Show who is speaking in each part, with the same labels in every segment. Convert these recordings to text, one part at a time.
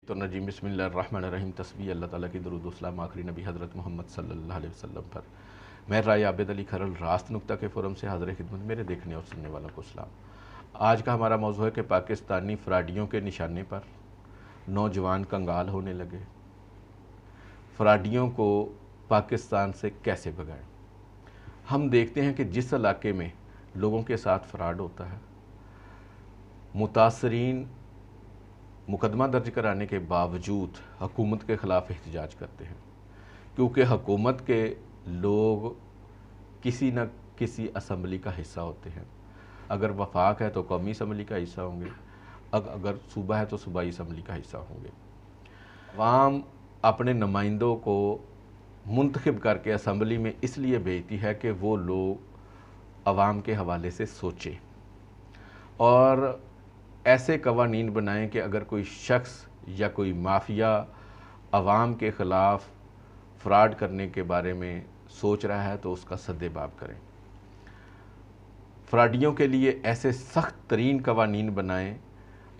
Speaker 1: تو نجیم بسم اللہ الرحمن الرحیم تسبیح اللہ تعالیٰ کی درود و سلام آخری نبی حضرت محمد صلی اللہ علیہ وسلم پر۔ میں رائے عابد علی کھرل راست نکتہ کے فورم سے حاضر خدمت میرے دیکھنے اور سننے والوں کو سلام۔ آج کا ہمارا موضوع ہے کہ پاکستانی فراڈیوں کے نشانے پر نوجوان کنگال ہونے لگے، فراڈیوں کو پاکستان سے کیسے بھگائیں۔ ہم دیکھتے ہیں کہ جس علاقے میں لوگوں کے ساتھ فراڈ ہوتا ہے، متاثرین مقدمہ درج کرانے کے باوجود حکومت کے خلاف احتجاج کرتے ہیں، کیونکہ حکومت کے لوگ کسی نہ کسی اسمبلی کا حصہ ہوتے ہیں۔ اگر وفاق ہے تو قومی اسمبلی کا حصہ ہوں گے، اگر صوبہ ہے تو صوبائی اسمبلی کا حصہ ہوں گے۔ عوام اپنے نمائندوں کو منتخب کر کے اسمبلی میں اس لیے بھیجتی ہے کہ وہ لوگ عوام کے حوالے سے سوچیں اور ایسے قوانین بنائیں کہ اگر کوئی شخص یا کوئی مافیا عوام کے خلاف فراڈ کرنے کے بارے میں سوچ رہا ہے تو اس کا سد باب کریں۔ فراڈیوں کے لیے ایسے سخت ترین قوانین بنائیں،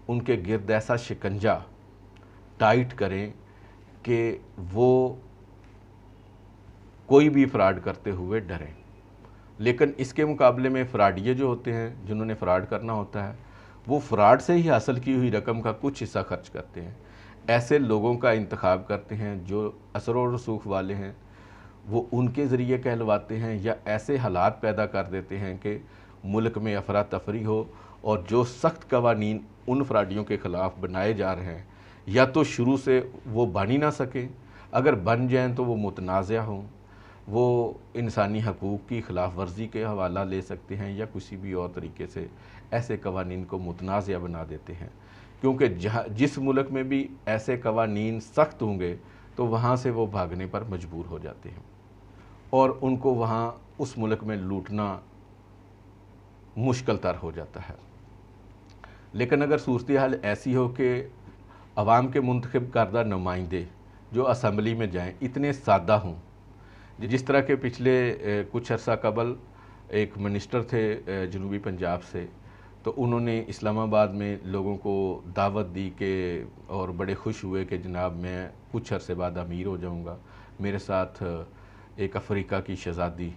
Speaker 1: ان کے گرد ایسا شکنجہ ٹائٹ کریں کہ وہ کوئی بھی فراڈ کرتے ہوئے ڈریں۔ لیکن اس کے مقابلے میں فراڈیے جو ہوتے ہیں، جنہوں نے فراڈ کرنا ہوتا ہے، وہ فراڈ سے ہی حاصل کی ہوئی رقم کا کچھ حصہ خرچ کرتے ہیں۔ ایسے لوگوں کا انتخاب کرتے ہیں جو اثر و رسوخ والے ہیں، وہ ان کے ذریعے کہلواتے ہیں یا ایسے حالات پیدا کر دیتے ہیں کہ ملک میں افراتفری ہو، اور جو سخت قوانین ان فراڈیوں کے خلاف بنائے جا رہے ہیں یا تو شروع سے وہ بن ہی نہ سکیں، اگر بن جائیں تو وہ متنازع ہوں، وہ انسانی حقوق کی خلاف ورزی کے حوالہ لے سکتے ہیں یا کسی بھی اور طریقے سے ایسے قوانین کو متنازع بنا دیتے ہیں۔ کیونکہ جس ملک میں بھی ایسے قوانین سخت ہوں گے تو وہاں سے وہ بھاگنے پر مجبور ہو جاتے ہیں اور ان کو وہاں اس ملک میں لوٹنا مشکل تر ہو جاتا ہے۔ لیکن اگر صورتحال ایسی ہو کہ عوام کے منتخب کردہ نمائندے جو اسمبلی میں جائیں اتنے سادہ ہوں، جس طرح کے پچھلے کچھ عرصہ قبل ایک منسٹر تھے جنوبی پنجاب سے، تو انہوں نے اسلام آباد میں لوگوں کو دعوت دی کہ اور بڑے خوش ہوئے کہ جناب میں کچھ عرصے بعد امیر ہو جاؤں گا، میرے ساتھ ایک افریقہ کی شہزادی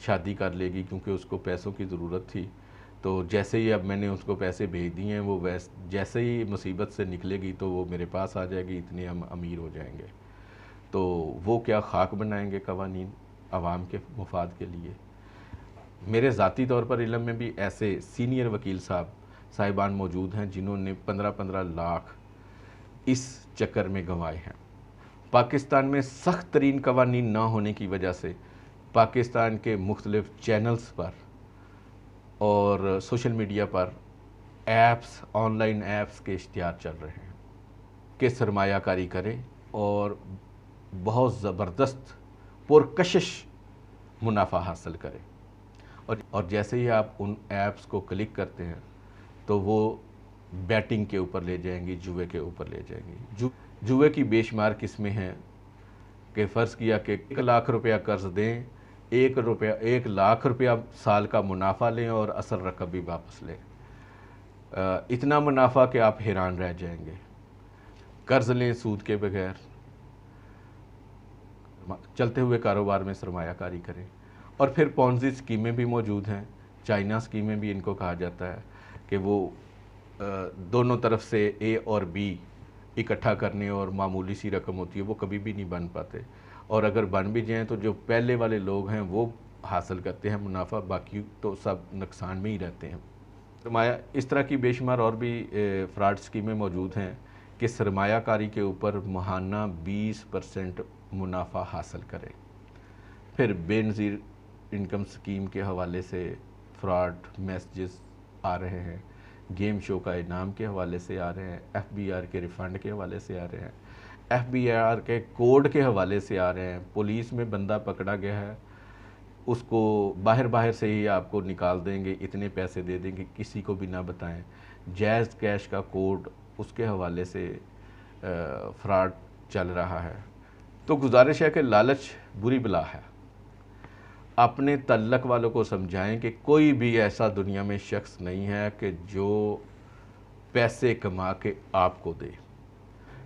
Speaker 1: شادی کر لے گی کیونکہ اس کو پیسوں کی ضرورت تھی، تو جیسے ہی اب میں نے اس کو پیسے بھیج دیے ہیں، وہ جیسے ہی مصیبت سے نکلے گی تو وہ میرے پاس آ جائے گی، اتنے ہم امیر ہو جائیں گے۔ تو وہ کیا خاک بنائیں گے قوانین عوام کے مفاد کے لیے۔ میرے ذاتی طور پر علم میں بھی ایسے سینئر وکیل صاحبان موجود ہیں جنہوں نے 15 لاکھ اس چکر میں گنوائے ہیں۔ پاکستان میں سخت ترین قوانین نہ ہونے کی وجہ سے پاکستان کے مختلف چینلز پر اور social media per apps, on line apps کے اشتہار چل رہے ہیں کہ سرمایہ کاری کریں اور بہت زبردست پرکشش منافع حاصل کریں، اور جیسے ہی آپ ان ایپس کو کلک کرتے ہیں تو وہ بیٹنگ کے اوپر لے جائیں گی، جوئے کے اوپر لے جائیں گی۔ جوئے کی بے شمار قسمیں ہیں کہ فرض کیا کہ 1 لاکھ روپیہ قرض دیں، 1 لاکھ روپیہ سال کا منافع لیں اور اصل رقم بھی واپس لیں۔ اتنا منافع کہ آپ حیران رہ جائیں گے۔ قرض لیں سود کے بغیر، چلتے ہوئے کاروبار میں سرمایہ کاری کریں۔ اور پھر پونزی اسکیمیں بھی موجود ہیں، چائنا اسکیمیں بھی ان کو کہا جاتا ہے، کہ وہ دونوں طرف سے اے اور بی اکٹھا کرنے اور معمولی سی رقم ہوتی ہے، وہ کبھی بھی نہیں بن پاتے، اور اگر بن بھی جائیں تو جو پہلے والے لوگ ہیں وہ حاصل کرتے ہیں منافع، باقی تو سب نقصان میں ہی رہتے ہیں۔ سرمایہ اس طرح کی بے شمار اور بھی فراڈ اسکیمیں موجود ہیں کہ سرمایہ کاری کے اوپر ماہانہ 20% منافع حاصل کریں۔ پھر بے نظیر انکم اسکیم کے حوالے سے فراڈ میسیجز آ رہے ہیں، گیم شو کا انعام کے حوالے سے آ رہے ہیں، ایف بی آر کے ریفنڈ کے حوالے سے آ رہے ہیں، ایف بی آر کے کوڈ کے حوالے سے آ رہے ہیں۔ پولیس میں بندہ پکڑا گیا ہے، اس کو باہر سے ہی آپ کو نکال دیں گے، اتنے پیسے دے دیں گے، کسی کو بھی نہ بتائیں۔ جائز کیش کا کوڈ، اس کے حوالے سے فراڈ چل رہا ہے۔ تو گزارش ہے کہ لالچ بری بلا ہے۔ اپنے تعلق والوں کو سمجھائیں کہ کوئی بھی ایسا دنیا میں شخص نہیں ہے کہ جو پیسے کما کے آپ کو دے۔